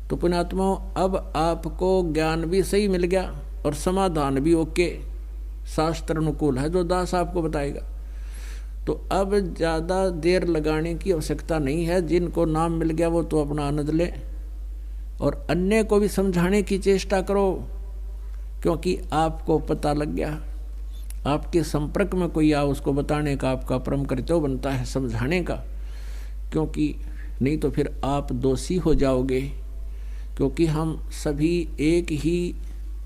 तो पुण्यात्मा, अब आपको ज्ञान भी सही मिल गया और समाधान भी ओके, शास्त्र अनुकूल है जो दास आपको बताएगा। तो अब ज़्यादा देर लगाने की आवश्यकता नहीं है। जिनको नाम मिल गया वो तो अपना आनंद ले और अन्य को भी समझाने की चेष्टा करो, क्योंकि आपको पता लग गया। आपके संपर्क में कोई आ, उसको बताने का आपका परम कर्तव्य बनता है, समझाने का, क्योंकि नहीं तो फिर आप दोषी हो जाओगे। क्योंकि हम सभी एक ही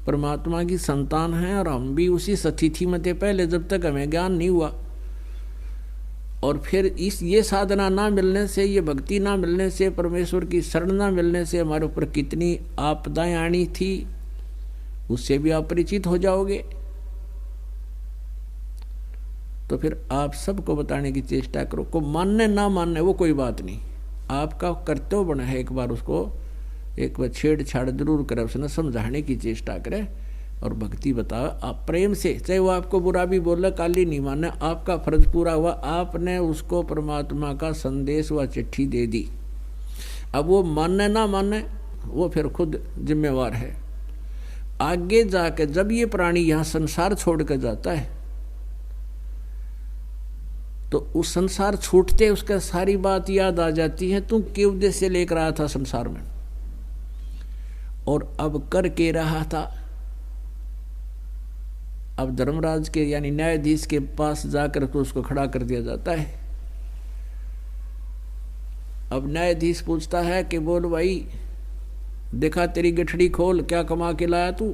परमात्मा की संतान हैं और हम भी उसी स्थिति में थे पहले, जब तक हमें ज्ञान नहीं हुआ। और फिर ये साधना ना मिलने से, ये भक्ति ना मिलने से, परमेश्वर की शरण ना मिलने से हमारे ऊपर कितनी आपदाएं आनी थी, उससे भी आप परिचित हो जाओगे। तो फिर आप सबको बताने की चेष्टा करो। को मानने ना मानने वो कोई बात नहीं, आपका कर्तव्य बना है एक बार उसको एक बार छेड़छाड़ जरूर करे, उसने समझाने की चेष्टा करे और भक्ति बताओ आप प्रेम से। चाहे वो आपको बुरा भी बोले, काली नहीं माने, आपका फर्ज पूरा हुआ, आपने उसको परमात्मा का संदेश व चिट्ठी दे दी। अब वो माने ना माने वो फिर खुद जिम्मेवार है। आगे जाके जब ये प्राणी यहाँ संसार छोड़ कर जाता है तो उस संसार छूटते उसका सारी बात याद आ जाती है, तू के उद्देश्य लेकर आया था संसार में और अब कर के रहा था। अब धर्मराज के यानी न्यायाधीश के पास जाकर तो उसको खड़ा कर दिया जाता है। अब न्यायाधीश पूछता है कि बोल भाई, देखा तेरी गठड़ी खोल, क्या कमा के लाया तू।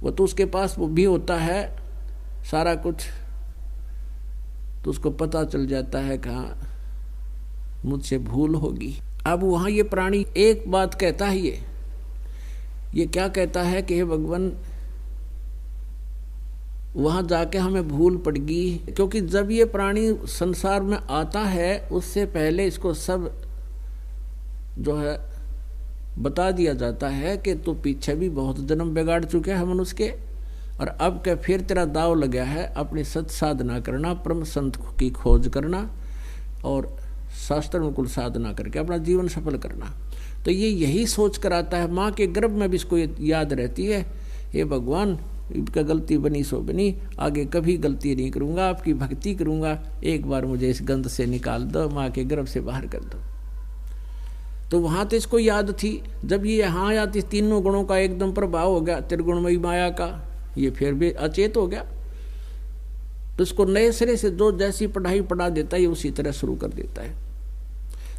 वो तो उसके पास वो भी होता है सारा कुछ, तो उसको पता चल जाता है कहाँ मुझसे भूल होगी। अब वहाँ ये प्राणी एक बात कहता है, ये क्या कहता है कि हे भगवान, वहाँ जाके हमें भूल पड़गी। क्योंकि जब ये प्राणी संसार में आता है उससे पहले इसको सब जो है बता दिया जाता है कि तू पीछे भी बहुत जन्म बिगाड़ चुके हैं मनुष्य के, और अब क्या फिर तेरा दाव लगा है अपनी सत साधना करना, परम संत की खोज करना और शास्त्र अनुकूल साधना करके अपना जीवन सफल करना। तो ये यही सोच कर आता है, माँ के गर्भ में भी इसको याद रहती है, हे भगवान इनका गलती बनी सो बनी, आगे कभी गलती नहीं करूँगा, आपकी भक्ति करूँगा, एक बार मुझे इस गंध से निकाल दो, माँ के गर्भ से बाहर कर दो। तो वहाँ तो इसको याद थी। जब ये यहाँ आया तो तीनों गुणों का एकदम प्रभाव हो गया, त्रिगुणमयी माया का, ये फिर भी अचेत हो गया। तो इसको नए सिरे से जो जैसी पढ़ाई पढ़ा देता है उसी तरह शुरू कर देता है।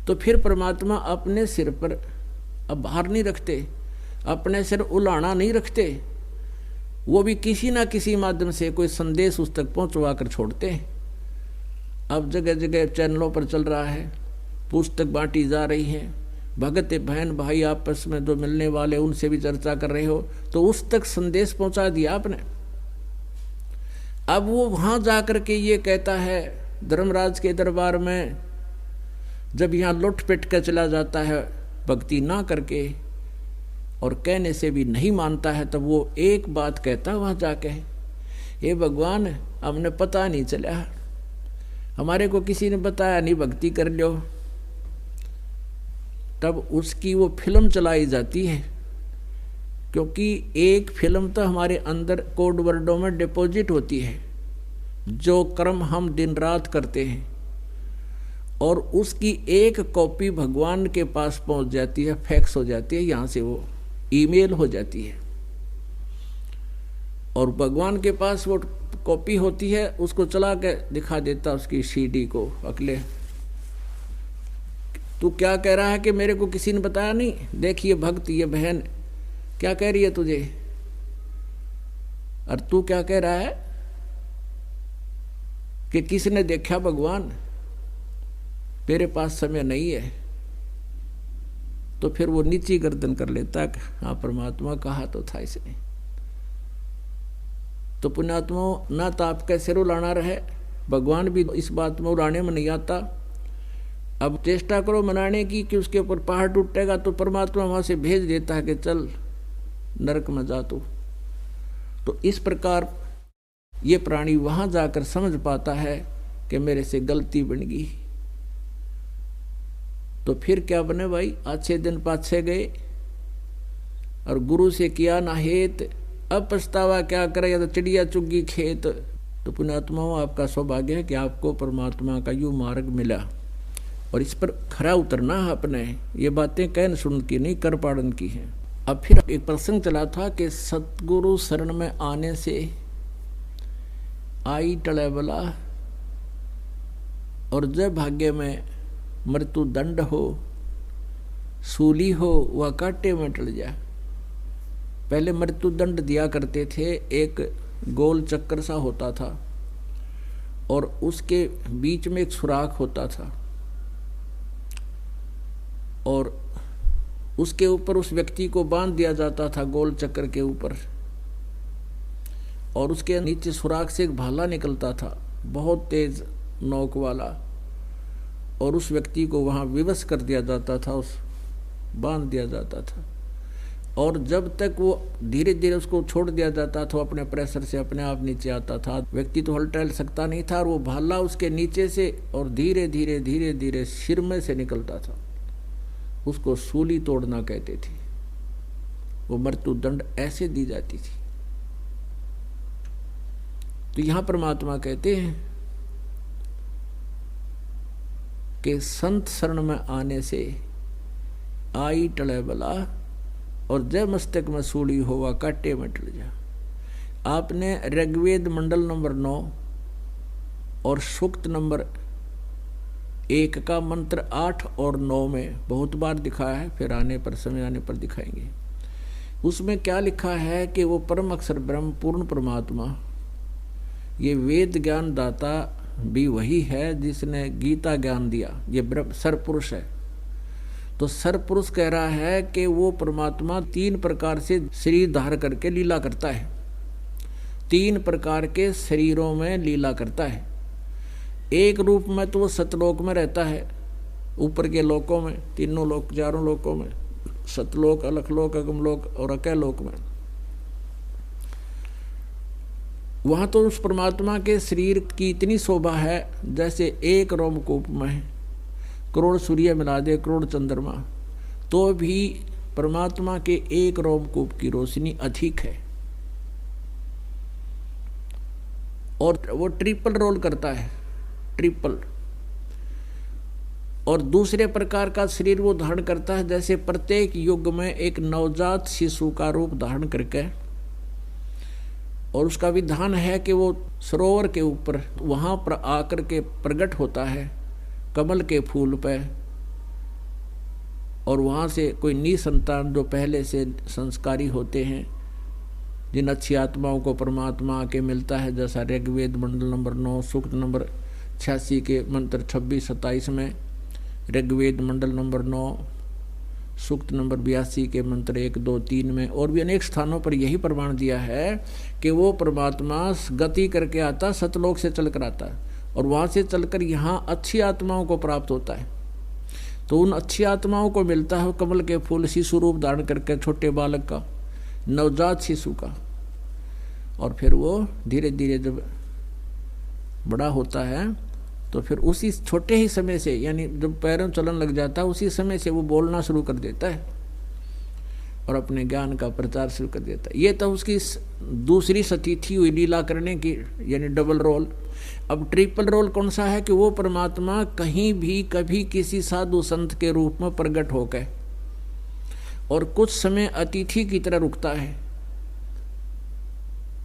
तो फिर परमात्मा अपने सिर पर अब भार नहीं रखते, अपने सिर उलाना नहीं रखते, वो भी किसी ना किसी माध्यम से कोई संदेश उस तक पहुंचवा कर छोड़ते हैं। अब जगह जगह चैनलों पर चल रहा है, पुस्तक बांटी जा रही है, भगत बहन भाई आपस में जो मिलने वाले उनसे भी चर्चा कर रहे हो, तो उस तक संदेश पहुंचा दिया आपने। अब वो वहां जाकर के ये कहता है धर्मराज के दरबार में, जब यहाँ लुट पिट कर चला जाता है भक्ति ना करके और कहने से भी नहीं मानता है, तब वो एक बात कहता वहां जाके, हे भगवान हमने पता नहीं चला, हमारे को किसी ने बताया नहीं, भक्ति कर लो। तब उसकी वो फिल्म चलाई जाती है, क्योंकि एक फिल्म तो हमारे अंदर कोड वर्डों में डिपॉजिट होती है, जो कर्म हम दिन रात करते हैं, और उसकी एक कॉपी भगवान के पास पहुंच जाती है, फैक्स हो जाती है, यहाँ से वो ईमेल हो जाती है, और भगवान के पास वो कॉपी होती है, उसको चला के दिखा देता उसकी सीडी को, अगले तू क्या कह रहा है कि मेरे को किसी ने बताया नहीं, देखिए भक्त ये बहन क्या कह रही है तुझे, और तू क्या कह रहा है कि किसने देखा भगवान, मेरे पास समय नहीं है। तो फिर वो नीची गर्दन कर लेता है, हाँ परमात्मा कहा तो था इसने। तो पुण्यात्मा ना तो आपका सिर उलाना रहे, भगवान भी इस बात में उड़ाने में नहीं आता। अब चेष्टा करो मनाने की कि उसके ऊपर पहाड़ टूटेगा, तो परमात्मा वहां से भेज देता है कि चल नरक में जा तू। तो इस प्रकार ये प्राणी वहां जाकर समझ पाता है कि मेरे से गलती बन गई, तो फिर क्या बने भाई, अच्छे दिन पाछे गए और गुरु से किया ना हेत, अब पछतावा क्या करे, या तो चिड़िया चुगी खेत। तो पुण्यात्माओं, आपका सौभाग्य है कि आपको परमात्मा का यूं मार्ग मिला और इस पर खरा उतरना है अपने। ये बातें कहन सुन की नहीं, कर पाड़न की है। अब फिर एक प्रसंग चला था कि सतगुरु शरण में आने से आई टले बला, और जब भाग्य में मृत्यु दंड हो, सूली हो, वह कांटे में टल जाए। पहले मृत्यु दंड दिया करते थे, एक गोल चक्कर सा होता था और उसके बीच में एक सुराख होता था, और उसके ऊपर उस व्यक्ति को बांध दिया जाता था गोल चक्कर के ऊपर, और उसके नीचे सुराख से एक भाला निकलता था बहुत तेज नोक वाला, और उस व्यक्ति को वहां विवश कर दिया जाता था, उस बांध दिया जाता था। और जब तक वो धीरे धीरे उसको छोड़ दिया जाता था, अपने प्रेशर से अपने आप नीचे आता था। व्यक्ति तो हल सकता नहीं था, और वो भाला उसके नीचे से और धीरे धीरे धीरे धीरे सिर में से निकलता था। उसको सूली तोड़ना कहते थे। वो मृत्यु दंड ऐसे दी जाती थी। तो यहां परमात्मा कहते हैं कि संत शरण में आने से आई टले बला, और जय मस्तक में सूली होवा काटे में टल जा। आपने ऋग्वेद मंडल नंबर 9 और सूक्त नंबर 1 का मंत्र 8 और 9 में बहुत बार दिखाया है, फिर आने पर समय आने पर दिखाएंगे। उसमें क्या लिखा है कि वो परम अक्षर ब्रह्म पूर्ण परमात्मा, ये वेद ज्ञान दाता भी वही है जिसने गीता ज्ञान दिया। ये ब्रह्म सरपुरुष है। तो सरपुरुष कह रहा है कि वो परमात्मा 3 प्रकार से शरीर धार करके लीला करता है, 3 प्रकार के शरीरों में लीला करता है। एक रूप में तो वो सतलोक में रहता है, ऊपर के लोकों में, तीनों लोक, 4 लोकों में, सतलोक, अलखलोक, अगमलोक और अकैलोक में। वहां तो उस परमात्मा के शरीर की इतनी शोभा है जैसे एक रोमकूप में करोड़ सूर्य मिला दे, करोड़ चंद्रमा, तो भी परमात्मा के एक रोमकूप की रोशनी अधिक है। और वो ट्रिपल रोल करता है, ट्रिपल। और दूसरे प्रकार का शरीर वो धारण करता है जैसे प्रत्येक युग में एक नवजात शिशु का रूप धारण करके, और उसका विधान है कि वो सरोवर के ऊपर वहां पर आकर के प्रकट होता है कमल के फूल पे, और वहाँ से कोई निसंतान जो पहले से संस्कारी होते हैं, जिन अच्छी आत्माओं को परमात्मा आके मिलता है, जैसा ऋग्वेद मंडल नंबर 9 सूक्त नंबर 86 के मंत्र 26-27 में, ऋग्वेद मंडल नंबर 9 सूक्त नंबर 82 के मंत्र 1, 2, 3 में, और भी अनेक स्थानों पर यही प्रमाण दिया है कि वो परमात्मा गति करके आता, सतलोक से चल कर आता है, और वहाँ से चलकर यहाँ अच्छी आत्माओं को प्राप्त होता है। तो उन अच्छी आत्माओं को मिलता है कमल के फूल शिशु रूप धारण करके, छोटे बालक का, नवजात शिशु का। और फिर वो धीरे धीरे जब बड़ा होता है तो फिर उसी छोटे ही समय से, यानी जब पैरों चलन लग जाता है उसी समय से वो बोलना शुरू कर देता है और अपने ज्ञान का प्रचार शुरू कर देता है। ये तो उसकी दूसरी सतीथि हुई लीला करने की, यानी डबल रोल। अब ट्रिपल रोल कौन सा है कि वो परमात्मा कहीं भी कभी किसी साधु संत के रूप में प्रकट होकर और कुछ समय अतिथि की तरह रुकता है।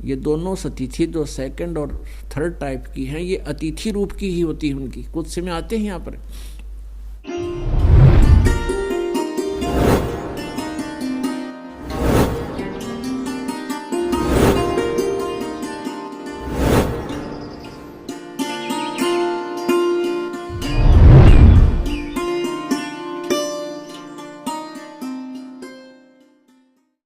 ये दोनों सतिथि जो सेकंड और थर्ड टाइप की हैं, ये अतिथि रूप की ही होती है उनकी। कुछ समय आते हैं यहाँ पर,